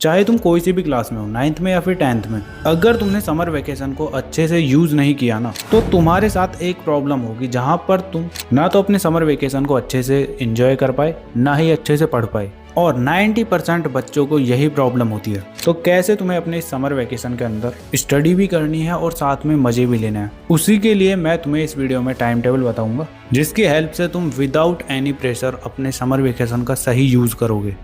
चाहे तुम कोई सी भी क्लास में हो, 9th में या फिर 10th में, अगर तुमने समर वेकेशन को अच्छे से यूज नहीं किया ना, तो तुम्हारे साथ एक प्रॉब्लम होगी, जहां पर तुम ना तो अपने समर वेकेशन को अच्छे से एंजॉय कर पाए, ना ही अच्छे से पढ़ पाए। और 90% बच्चों को यही प्रॉब्लम होती है। तो कैसे तुम्हें अपने समर वेकेशन के अंदर स्टडी भी करनी है और साथ में मजे भी लेने हैं, उसी के लिए मैं तुम्हें इस वीडियो में टाइम टेबल बताऊंगा, जिसकी हेल्प से तुम विदाउट एनी प्रेशर अपने समर वेकेशन का सही यूज करोगे।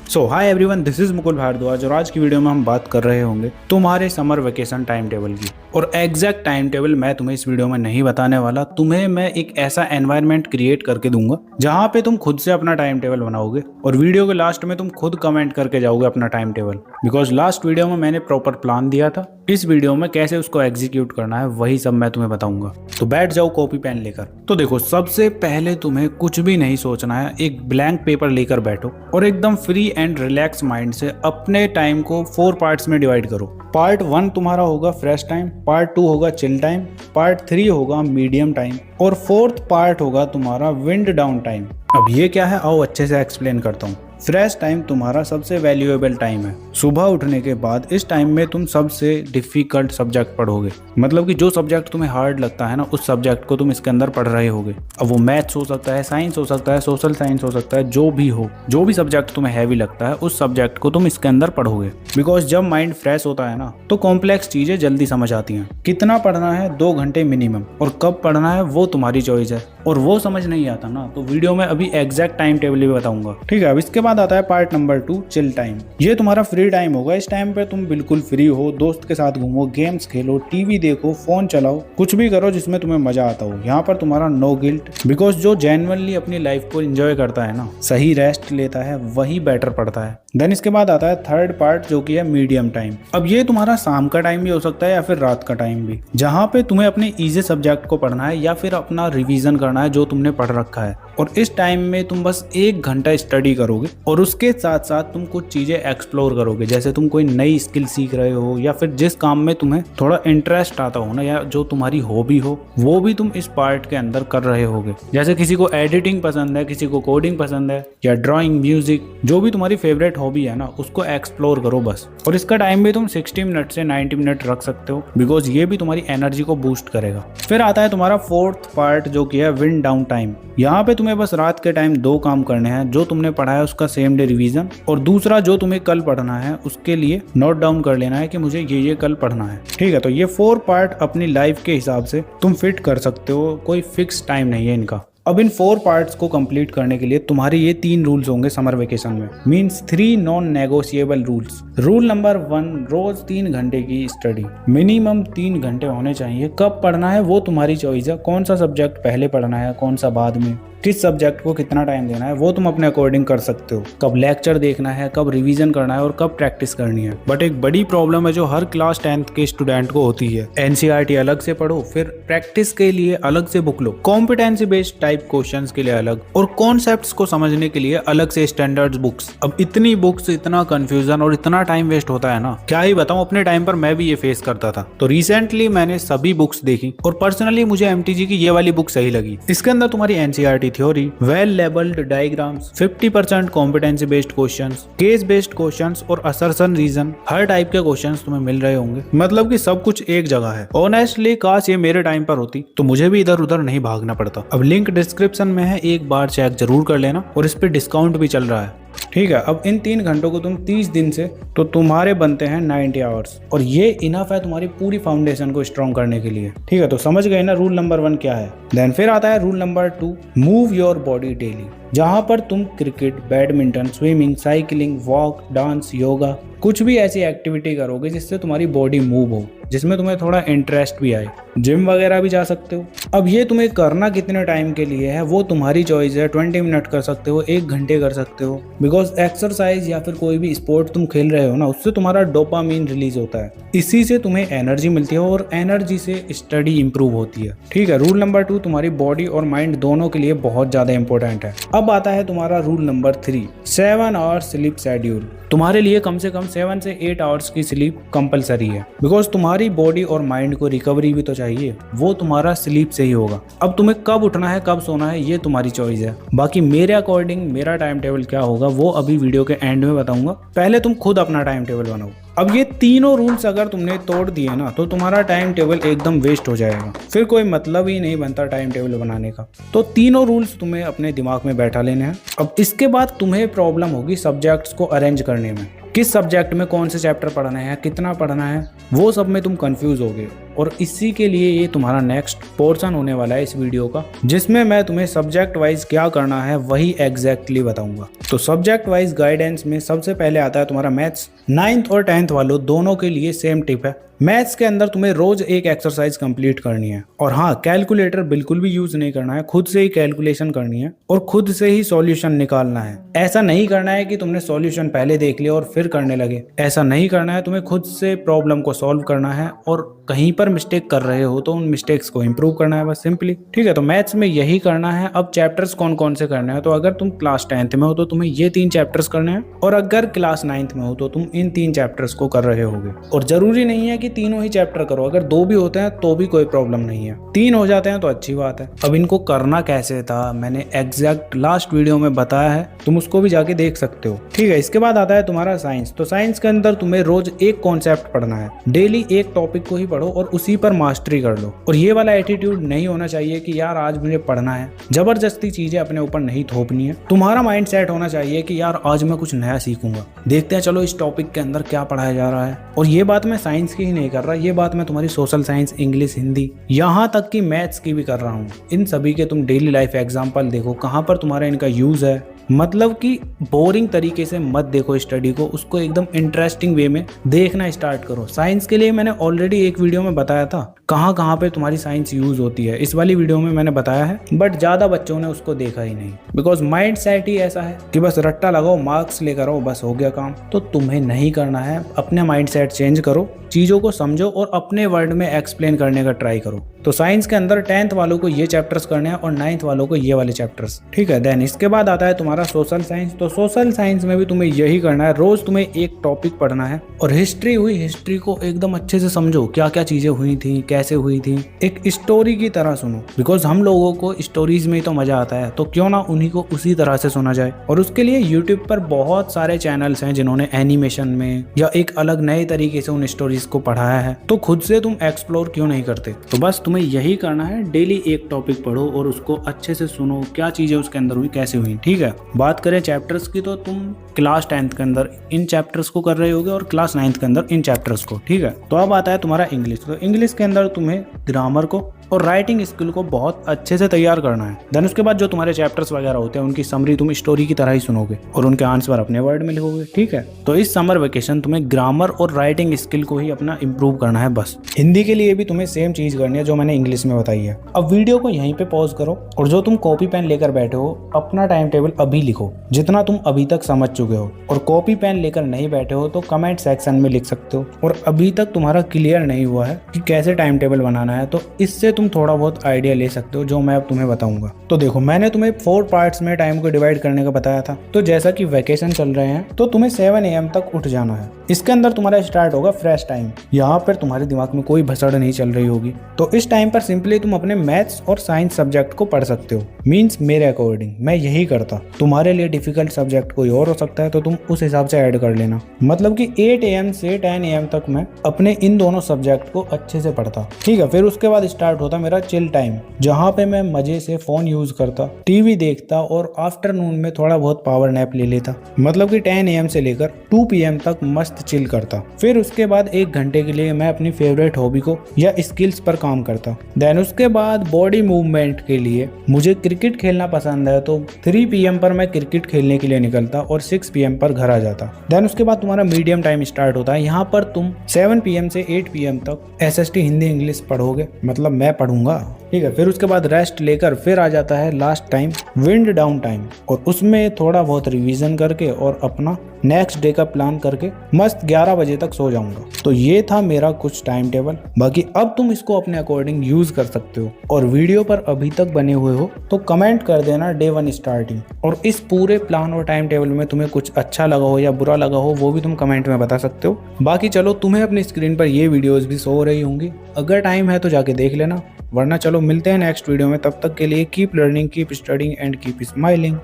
So hi everyone, this is Mukul Bhardwaj और आज की वीडियो में हम बात कर रहे होंगे तुम्हारे समर वेकेशन टाइम टेबल की। और एग्जैक्ट टाइम टेबल मैं तुम्हें इस वीडियो में नहीं बताने वाला, तुम्हें मैं एक ऐसा एनवायरनमेंट क्रिएट करके दूंगा जहां पे तुम खुद से अपना टाइम टेबल बनाओगे और वीडियो के लास्ट में तुम खुद कमेंट करके जाओगे अपना time table. Because last video में मैंने प्रॉपर प्लान दिया था, इस वीडियो में कैसे उसको एग्जीक्यूट करना है वही सब मैं तुम्हें बताऊंगा। तो बैठ जाओ कॉपी पेन लेकर। तो देखो, सबसे पहले तुम्हें कुछ भी नहीं सोचना है, एक ब्लैंक पेपर लेकर बैठो और एकदम फ्री एंड रिलैक्स माइंड से अपने टाइम को 4 पार्ट्स में डिवाइड करो। पार्ट 1 तुम्हारा होगा फ्रेश टाइम, पार्ट 2 होगा चिल टाइम, पार्ट 3 होगा मीडियम टाइम और 4th पार्ट होगा तुम्हारा विंड डाउन टाइम। अब ये क्या है, आओ अच्छे से एक्सप्लेन करता हूँ। फ्रेश टाइम तुम्हारा सबसे वैल्यूएबल टाइम है। सुबह उठने के बाद इस टाइम में तुम सबसे डिफिकल्ट सब्जेक्ट पढ़ोगे, मतलब कि जो सब्जेक्ट तुम्हें हार्ड लगता है ना, उस सब्जेक्ट को तुम इसके अंदर पढ़ रहे होगे। अब वो मैथ्स हो सकता है, साइंस हो सकता है, सोशल साइंस हो सकता है, जो भी हो, जो भी सब्जेक्ट तुम्हें हैवी लगता है उस सब्जेक्ट को तुम इसके अंदर पढ़ोगे। बिकॉज जब माइंड फ्रेश होता है ना, तो कॉम्प्लेक्स चीजें जल्दी समझ आती हैं। कितना पढ़ना है, 2 घंटे मिनिमम, और कब पढ़ना है वो तुम्हारी चॉइस है। और वो समझ नहीं आता ना, तो वीडियो में अभी एग्जैक्ट टाइम टेबल भी बताऊंगा, ठीक है। अब इसके बाद आता है पार्ट नंबर 2, चिल टाइम। ये तुम्हारा फ्री टाइम होगा। इस टाइम पे तुम बिल्कुल फ्री हो, दोस्त के साथ घूमो, गेम्स खेलो, टीवी देखो, फोन चलाओ, कुछ भी करो जिसमें तुम्हें मजा आता हो। यहाँ पर तुम्हारा नो गिल्ट, बिकॉज जो जेन्युइनली अपनी लाइफ को एंजॉय करता है ना, सही रेस्ट लेता है, वही बेटर पढ़ता है। देन इसके बाद आता है 3rd पार्ट, जो कि है मीडियम टाइम। अब ये तुम्हारा शाम का टाइम भी हो सकता है या फिर रात का टाइम भी, जहाँ पे तुम्हें अपने इजी सब्जेक्ट को पढ़ना है या फिर अपना रिवीजन करना है जो तुमने पढ़ रखा है। और इस टाइम में तुम बस 1 घंटा स्टडी करोगे और उसके साथ साथ तुम कुछ चीजें एक्सप्लोर करोगे, जैसे तुम कोई नई स्किल सीख रहे हो या फिर जिस काम में तुम्हें थोड़ा इंटरेस्ट आता हो ना, या जो तुम्हारी हॉबी हो, वो भी तुम इस पार्ट के अंदर कर रहे होगे। जैसे किसी को एडिटिंग पसंद है, किसी को कोडिंग पसंद है, या ड्राइंग, म्यूजिक, जो भी तुम्हारी फेवरेट हॉबी है ना, उसको एक्सप्लोर करो बस। और इसका टाइम भी तुम 60 मिनट से 90 मिनट रख सकते हो, बिकॉज ये भी तुम्हारी एनर्जी को बूस्ट करेगा। फिर आता है तुम्हारा 4th पार्ट, जो कि है विंड डाउन टाइम। यहाँ पे तुम्हें बस रात के टाइम 2 काम करने हैं। जो तुमने पढ़ा है उसका सेम डे रिवीजन, और दूसरा जो तुम्हें कल पढ़ना है उसके लिए नोट डाउन कर लेना है कि मुझे ये कल पढ़ना है, ठीक है। तो ये 4 पार्ट अपनी लाइफ के हिसाब से तुम फिट कर सकते हो, कोई फिक्स टाइम नहीं है इनका। अब इन 4 पार्ट्स को कंप्लीट करने के लिए तुम्हारे ये 3 रूल्स होंगे समर वेकेशन में, means 3 non negotiable rules. Rule number 1, रोज 3 घंटे की स्टडी, मिनिमम 3 घंटे होने चाहिए। कब पढ़ना है वो तुम्हारी चॉइस है, कौन सा सब्जेक्ट पहले पढ़ना है, कौन सा बाद में, किस सब्जेक्ट को कितना टाइम देना है, वो तुम अपने अकॉर्डिंग कर सकते हो। कब लेक्चर देखना है, कब रिवीजन करना है और कब प्रैक्टिस करनी है। बट एक बड़ी प्रॉब्लम है जो हर क्लास 10th के स्टूडेंट को होती है, एनसीईआरटी अलग से पढ़ो, फिर प्रैक्टिस के लिए अलग से बुक लो, कॉम्पिटेंसी बेस्ड टाइप क्वेश्चंस के लिए अलग, और कॉन्सेप्ट्स को समझने के लिए अलग से स्टैंडर्ड्स बुक्स। अब इतनी बुक्स, इतना कंफ्यूजन और इतना टाइम वेस्ट होता है ना, क्या ही बताऊं। अपने टाइम पर मैं भी ये फेस करता था। तो रिसेंटली मैंने सभी बुक्स देखी और पर्सनली मुझे एमटीजी की ये वाली बुक सही लगी। इसके अंदर तुम्हारी NCERT theory, well labelled diagrams, 50% competency based questions, case based questions और असर्शन रीजन, हर टाइप के क्वेश्चंस तुम्हें मिल रहे होंगे। मतलब कि सब कुछ एक जगह है। ऑनेस्टली काश ये मेरे टाइम पर होती तो मुझे भी इधर उधर नहीं भागना पड़ता। अब लिंक डिस्क्रिप्शन में है, एक बार चेक जरूर कर लेना, और इस पे डिस्काउंट भी चल रहा है, ठीक है। अब इन 3 घंटों को तुम 30 दिन से, तो तुम्हारे बनते हैं 90 आवर्स, और ये इनफ है तुम्हारी पूरी फाउंडेशन को स्ट्रॉन्ग करने के लिए, ठीक है। तो समझ गए ना रूल नंबर 1 क्या है। देन फिर आता है rule number 2, move your body daily, जहां पर तुम cricket, badminton, swimming, cycling, walk, dance, yoga, कुछ भी ऐसी एक्टिविटी करोगे जिससे तुम्हारी बॉडी मूव हो, जिसमें तुम्हें थोड़ा इंटरेस्ट भी आए। जिम वगैरह भी जा सकते हो। अब ये तुम्हें करना कितने टाइम के लिए है वो तुम्हारी चॉइस है। 20 मिनट कर सकते हो, 1 घंटे कर सकते हो, बिकॉज एक्सरसाइज या फिर कोई भी स्पोर्ट तुम खेल रहे हो ना, उससे तुम्हारा डोपामीन रिलीज होता है, इसी से तुम्हें एनर्जी मिलती है और एनर्जी से स्टडी इंप्रूव होती है, ठीक है। रूल नंबर 2 तुम्हारी बॉडी और माइंड दोनों के लिए बहुत ज्यादा इंपॉर्टेंट है। अब आता है तुम्हारा rule number 3, 7 hours sleep schedule. तुम्हारे लिए कम से कम 7 से 8 आवर्स की स्लीप कंपलसरी है, बिकॉज तुम्हारी बॉडी और माइंड को रिकवरी भी तो चाहिए, वो तुम्हारा स्लीप से ही होगा। अब तुम्हें कब उठना है कब सोना है ये तुम्हारी चॉइस है। बाकी मेरे अकॉर्डिंग मेरा टाइम टेबल क्या होगा वो अभी वीडियो के एंड में बताऊंगा, पहले तुम खुद अपना टाइम टेबल बनाओ। अब ये तीनों रूल्स अगर तुमने तोड़ दिए ना तो तुम्हारा टाइम टेबल एकदम वेस्ट हो जाएगा, फिर कोई मतलब ही नहीं बनता टाइम टेबल बनाने का। तो तीनों रूल्स तुम्हें अपने दिमाग में बैठा लेने हैं। अब इसके बाद तुम्हें प्रॉब्लम होगी सब्जेक्ट्स को अरेंज करने में, किस सब्जेक्ट में कौन से चैप्टर पढ़ना है, कितना पढ़ना है, वो सब में तुम कंफ्यूज होगे। और इसी के लिए ये तुम्हारा नेक्स्ट पोर्शन होने वाला है इस वीडियो का, जिसमें मैं तुम्हें सब्जेक्ट वाइज क्या करना है वही एग्जैक्टली बताऊंगा। तो सब्जेक्ट वाइज गाइडेंस में सबसे पहले आता है तुम्हारा मैथ्स। 9th और 10th वालों दोनों के लिए सेम टिप है। मैथ्स के अंदर तुम्हें रोज एक एक्सरसाइज कंप्लीट करनी है, और हाँ, कैलकुलेटर बिल्कुल भी यूज नहीं करना है, खुद से ही कैलकुलेशन करनी है और खुद से ही सॉल्यूशन निकालना है। ऐसा नहीं करना है कि तुमने सॉल्यूशन पहले देख लिया और फिर करने लगे, ऐसा नहीं करना है। तुम्हें खुद से प्रॉब्लम को सॉल्व करना है और कहीं पर मिस्टेक कर रहे हो तो उन मिस्टेक्स को इंप्रूव करना है, बस सिंपली। ठीक है, तो मैथ्स में यही करना है। अब चैप्टर्स कौन कौन से करने हैं, तो अगर तुम क्लास 10th में हो तो तुम्हें ये 3 चैप्टर्स करने हैं, और अगर क्लास 9th में हो तो तुम इन 3 चैप्टर्स को कर रहे होगे। और जरूरी नहीं है कि तीनों ही चैप्टर करो, अगर 2 भी होते हैं तो भी कोई प्रॉब्लम नहीं है, 3 हो जाते हैं तो अच्छी बात है। अब इनको करना कैसे था मैंने एग्जैक्ट लास्ट वीडियो में बताया है, तुम उसको भी जाके देख सकते हो। ठीक है, इसके बाद आता है तुम्हारा साइंस। तो साइंस के अंदर तुम्हें रोज एक कॉन्सेप्ट पढ़ना है, डेली एक टॉपिक को ही पढ़ो और उसी पर मास्टरी कर लो। और ये वाला एटीट्यूड नहीं होना चाहिए कि यार आज मुझे पढ़ना है, जबरदस्ती चीजें अपने ऊपर नहीं थोपनी है। तुम्हारा माइंड सेट होना चाहिए कि यार आज मैं कुछ नया सीखूंगा, देखते हैं चलो इस टॉपिक के अंदर क्या पढ़ाया जा रहा है। और ये बात मैं साइंस की ही नहीं कर रहा, ये बात मैं तुम्हारी सोशल साइंस, इंग्लिश, हिंदी, यहाँ तक कि मैथ्स की भी कर रहा हूँ। इन सभी के तुम डेली लाइफ एग्जाम्पल देखो, कहाँ पर तुम्हारा इनका यूज है। मतलब कि बोरिंग तरीके से मत देखो स्टडी को, उसको एकदम इंटरेस्टिंग वे में देखना स्टार्ट करो। साइंस के लिए मैंने ऑलरेडी एक वीडियो में बताया था कहाँ कहाँ पे तुम्हारी साइंस यूज होती है, इस वाली वीडियो में मैंने बताया है, बट ज्यादा बच्चों ने उसको देखा ही नहीं, बिकॉज माइंड सेट ही ऐसा है कि बस रट्टा लगाओ, मार्क्स लेकर आओ, बस हो गया काम। तो तुम्हें नहीं करना है, अपने माइंड सेट चेंज करो, चीजों को समझो और अपने वर्ड में एक्सप्लेन करने का ट्राई करो। तो साइंस के अंदर 10th वालों को ये चैप्टर्स करने हैं और 9th वालों को ये वाले चैप्टर्स। ठीक है, देन इसके बाद आता है तुम्हारा सोशल साइंस। तो सोशल साइंस में भी तुम्हें यही करना है, रोज तुम्हें एक टॉपिक पढ़ना है। और हिस्ट्री हुई, हिस्ट्री को एकदम अच्छे से समझो, क्या क्या चीजें हुई थी, कैसे हुई थी, एक स्टोरी की तरह सुनो, बिकॉज हम लोगों को स्टोरीज में ही तो मजा आता है, तो क्यों ना उन्हीं को उसी तरह से सुना जाए। और उसके लिए यूट्यूब पर बहुत सारे चैनल्स हैं जिन्होंने एनिमेशन में या एक अलग नए तरीके से उन स्टोरीज को पढ़ाया है, तो खुद से तुम एक्सप्लोर क्यों नहीं करते। तो बस तुम्हें यही करना है, डेली एक टॉपिक पढ़ो और उसको अच्छे से सुनो, क्या चीजें उसके अंदर हुई, कैसे हुई। ठीक है, बात करें चैप्टर्स की तो तुम क्लास 10th के अंदर इन चैप्टर्स को कर रहे होगे और क्लास 9th के अंदर इन चैप्टर्स को। ठीक है, तो अब आता है तुम्हारा इंग्लिश। तो इंग्लिश के अंदर तुम्हें ग्रामर को और राइटिंग स्किल को बहुत अच्छे से तैयार करना है। देन उसके बाद जो तुम्हारे चैप्टर्स वगैरह होते हैं उनकी समरी तुम स्टोरी की तरह ही सुनोगे और उनके आंसर अपने वर्ड में लिखोगे। ठीक है, तो इस समर वेकेशन तुम्हें ग्रामर और राइटिंग स्किल को ही अपना इंप्रूव करना है बस। हिंदी के लिए भी तुम्हें सेम चीज करनी है जो मैंने इंग्लिश में बताई है। अब वीडियो को यहीं पे पॉज करो और जो तुम कॉपी पेन लेकर बैठे हो अपना टाइम टेबल अभी लिखो, जितना तुम अभी तक समझ चुके हो। और कॉपी पेन लेकर नहीं बैठे हो तो कमेंट सेक्शन में लिख सकते हो। और अभी तक तुम्हारा क्लियर नहीं हुआ है कि कैसे टाइम टेबल बनाना है, तो इससे तुम थोड़ा बहुत आइडिया ले सकते हो जो मैं अब तुम्हें बताऊंगा। तो देखो, मैंने तुम्हें 4 पार्ट्स में टाइम को डिवाइड करने का बताया था। तो जैसा कि वैकेशन चल रहे हैं तो तुम्हें 7 AM तक उठ जाना है। इसके अंदर तुम्हारा स्टार्ट होगा फ्रेश टाइम, यहाँ पर तुम्हारे दिमाग में कोई भसड़ नहीं चल रही होगी। तो इस टाइम पर सिंपली तुम अपने मैथ्स और साइंस सब्जेक्ट को पढ़ सकते हो। मीन्स मेरे अकॉर्डिंग मैं यही करता, तुम्हारे लिए डिफिकल्ट सब्जेक्ट कोई और हो सकता है तो तुम उस हिसाब से ऐड कर लेना। मतलब कि 8 AM से 10 AM तक मैं अपने इन दोनों सब्जेक्ट को अच्छे से पढ़ता। ठीक है, फिर उसके बाद स्टार्ट होता मेरा चिल टाइम, जहाँ पे मैं मजे से फोन यूज करता, टीवी देखता और आफ्टरनून में थोड़ा बहुत पावर नैप ले लेता। मतलब कि 10 AM से लेकर 2 PM तक मस्त चिल करता। फिर उसके बाद 1 घंटे के लिए मैं अपनी फेवरेट हॉबी को या स्किल्स पर काम करता। देन उसके बाद बॉडी मूवमेंट के लिए मुझे क्रिकेट खेलना पसंद है, तो 3 PM पर मैं क्रिकेट खेलने के लिए निकलता और 6 PM पर घर आ जाता। देन उसके बाद तुम्हारा मीडियम टाइम स्टार्ट होता है। यहाँ पर तुम 7 PM से 8 PM तक SST हिंदी इंग्लिश पढ़ोगे, मतलब मैं पढ़ूंगा। ठीक है। फिर उसके बाद रेस्ट लेकर फिर आ जाता है last time wind down time, और उसमें थोड़ा बहुत रिवीजन करके और अपना नेक्स्ट डे का प्लान करके मस्त 11 बजे तक सो जाऊंगा। तो ये था मेरा कुछ टाइम टेबल। बाकी अब तुम इसको अपने अकॉर्डिंग यूज कर सकते हो। और वीडियो पर अभी तक बने हुए हो तो कमेंट कर देना डे 1 स्टार्टिंग, और इस पूरे प्लान और टाइम टेबल में तुम्हें कुछ अच्छा लगा हो या बुरा लगा हो वो भी तुम कमेंट में बता सकते हो। बाकी चलो, तुम्हें अपनी स्क्रीन पर ये वीडियोस भी शो हो रही होंगी, अगर टाइम है तो जाके देख लेना, वरना चलो मिलते हैं नेक्स्ट वीडियो में। तब तक के लिए keep learning, keep studying and keep smiling.